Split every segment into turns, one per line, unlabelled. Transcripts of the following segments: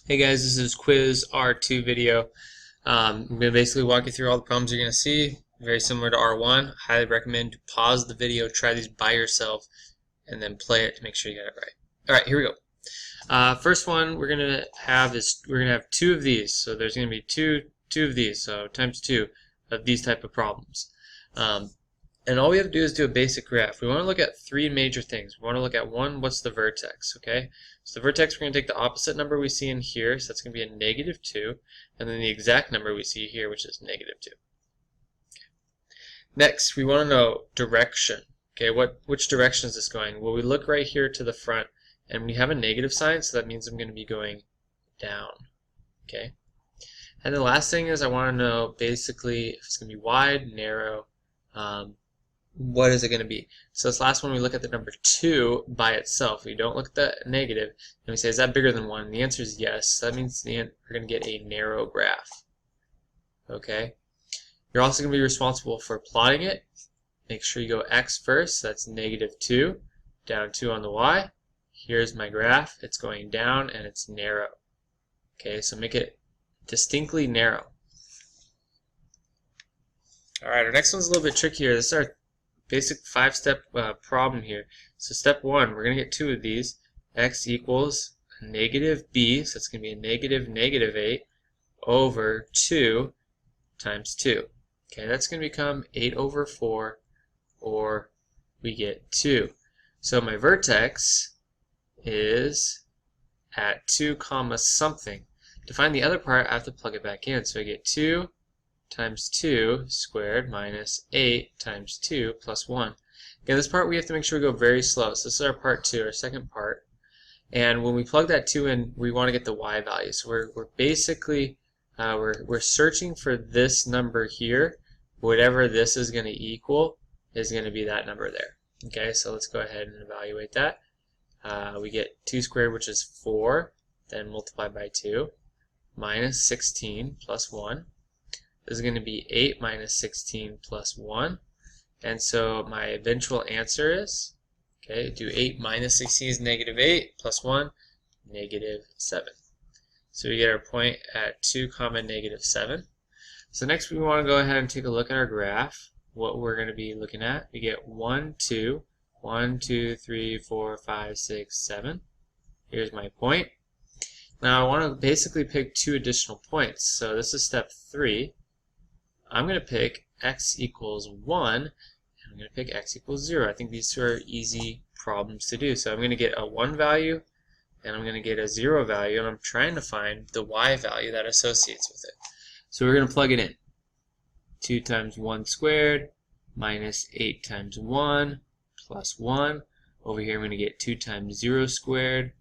Hey guys, this is quiz R2 video. I'm going to basically walk you through all the problems you're going to see. Very similar to R1. Highly recommend to pause the video, try these by yourself, and then play it to make sure you get it right. Alright, here we go. First one we're going to have is we're going to have two of these. So there's going to be two of these, so times two of these type of problems. And all we have to do is do a basic graph. We want to look at three major things. We want to look at one, what's the vertex, okay? So the vertex, we're going to take the opposite number we see in here, so that's going to be a -2, and then the exact number we see here, which is -2. Okay. Next, we want to know direction. Okay, which direction is this going? Well, we look right here to the front, and we have a negative sign, so that means I'm going to be going down. Okay. And the last thing is I want to know basically if it's going to be wide, narrow, what is it going to be? So this last one, we look at the number 2 by itself. We don't look at the negative, and we say, is that bigger than 1? And the answer is yes. So that means we're going to get a narrow graph. Okay. You're also going to be responsible for plotting it. Make sure you go x first. So that's -2, down 2 on the y. Here's my graph. It's going down, and it's narrow. Okay, so make it distinctly narrow. Alright, our next one's a little bit trickier. This is our basic 5-step problem here. So step 1, we're going to get two of these. X equals a -b, so it's going to be a -8 over 2 times 2. Okay, that's going to become 8 over 4, or we get 2. So my vertex is at 2 comma something. To find the other part, I have to plug it back in. So I get 2 times 2 squared minus 8 times 2 plus 1. Again, this part we have to make sure we go very slow. So this is our part 2, our second part. And when we plug that 2 in, we want to get the y value. So we're basically we're searching for this number here. Whatever this is going to equal is going to be that number there. Okay, so let's go ahead and evaluate that. We get 2 squared, which is 4, then multiply by 2, minus 16 plus 1. This is going to be 8 minus 16 plus 1. And so my eventual answer is, okay, do 8 minus 16 is -8 plus 1, -7. So we get our point at 2 comma -7. So next we want to go ahead and take a look at our graph. What we're going to be looking at, we get 1, 2, 1, 2, 3, 4, 5, 6, 7. Here's my point. Now I want to basically pick 2 additional points. So this is step 3. I'm going to pick x equals 1, and I'm going to pick x equals 0. I think these two are easy problems to do. So I'm going to get a 1 value, and I'm going to get a 0 value, and I'm trying to find the y value that associates with it. So we're going to plug it in. 2 times 1 squared minus 8 times 1 plus 1. Over here I'm going to get 2 times 0 squared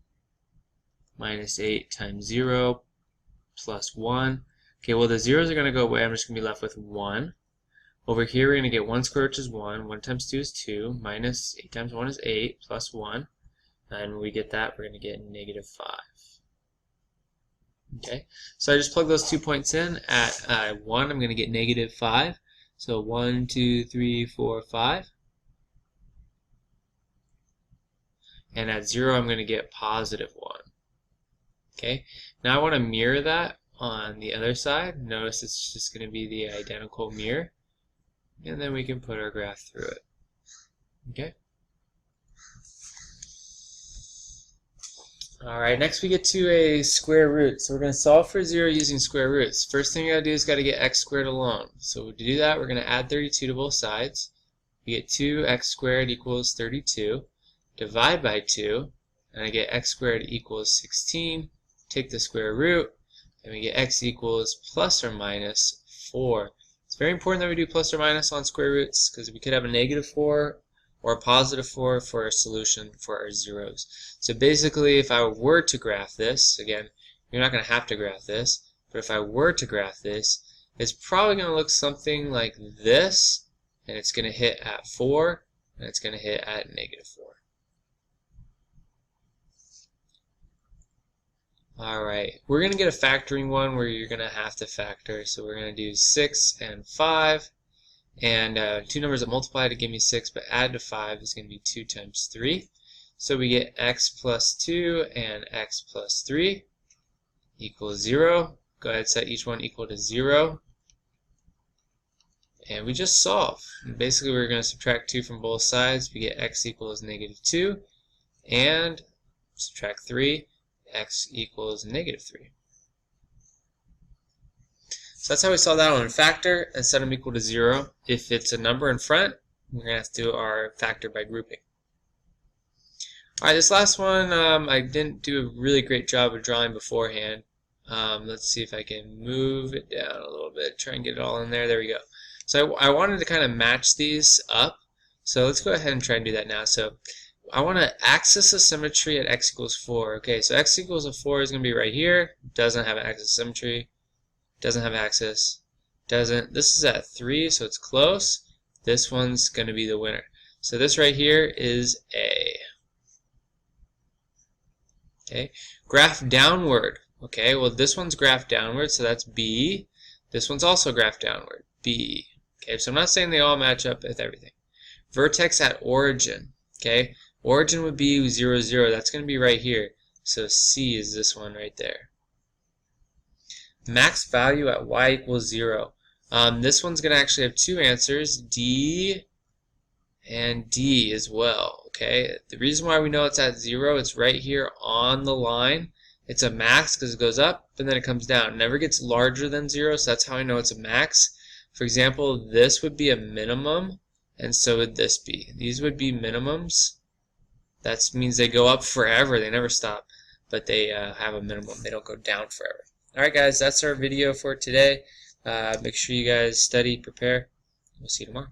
minus 8 times 0 plus 1. Okay, well the zeros are going to go away. I'm just going to be left with 1. Over here we're going to get 1 squared, which is 1. 1 times 2 is 2. Minus 8 times 1 is 8. Plus 1. And when we get that, we're going to get -5. Okay, so I just plug those 2 points in. At 1, I'm going to get -5. So 1, 2, 3, 4, 5. And at 0, I'm going to get +1. Okay, now I want to mirror that on the other side. Notice it's just going to be the identical mirror, and then we can put our graph through it. Okay. Alright, next we get to a square root. So we're going to solve for 0 using square roots. First thing we got to do is got to get x squared alone. So to do that, we're going to add 32 to both sides. We get 2x squared equals 32. Divide by 2, and I get x squared equals 16. Take the square root, and we get x equals plus or minus 4. It's very important that we do plus or minus on square roots, because we could have a -4 or a +4 for a solution for our zeros. So basically, if I were to graph this, again, you're not going to have to graph this, but if I were to graph this, it's probably going to look something like this, and it's going to hit at 4, and it's going to hit at -4. Alright, we're going to get a factoring one where you're going to have to factor. So we're going to do 6 and 5. And two numbers that multiply to give me 6, but add to 5 is going to be 2 times 3. So we get x plus 2 and x plus 3. equals 0. Go ahead and set each one equal to 0. And we just solve. And basically, we're going to subtract 2 from both sides. We get x equals -2. And subtract 3, x equals -3. So that's how we solve that one. Factor and set them equal to 0. If it's a number in front, we're going to have to do our factor by grouping. Alright, this last one I didn't do a really great job of drawing beforehand. Let's see if I can move it down a little bit, try and get it all in there. There we go. So I wanted to kind of match these up. So let's go ahead and try and do that now. So I want to axis of symmetry at x equals 4. Okay, so x equals 4 is going to be right here. Doesn't have an axis of symmetry. Doesn't have axis. Doesn't. This is at 3, so it's close. This one's going to be the winner. So this right here is A. Okay, graph downward. Okay, well this one's graph downward, so that's B. This one's also graph downward, B. Okay, so I'm not saying they all match up with everything. Vertex at origin. Okay, origin would be 0, 0. That's going to be right here. So C is this one right there. Max value at y equals 0. This one's going to actually have two answers, D and D as well. Okay, the reason why we know it's at 0, it's right here on the line. It's a max because it goes up and then it comes down. It never gets larger than 0, so that's how I know it's a max. For example, this would be a minimum, and so would this be. These would be minimums. That means they go up forever. They never stop, but they have a minimum. They don't go down forever. Alright guys, that's our video for today. Make sure you guys study, prepare. We'll see you tomorrow.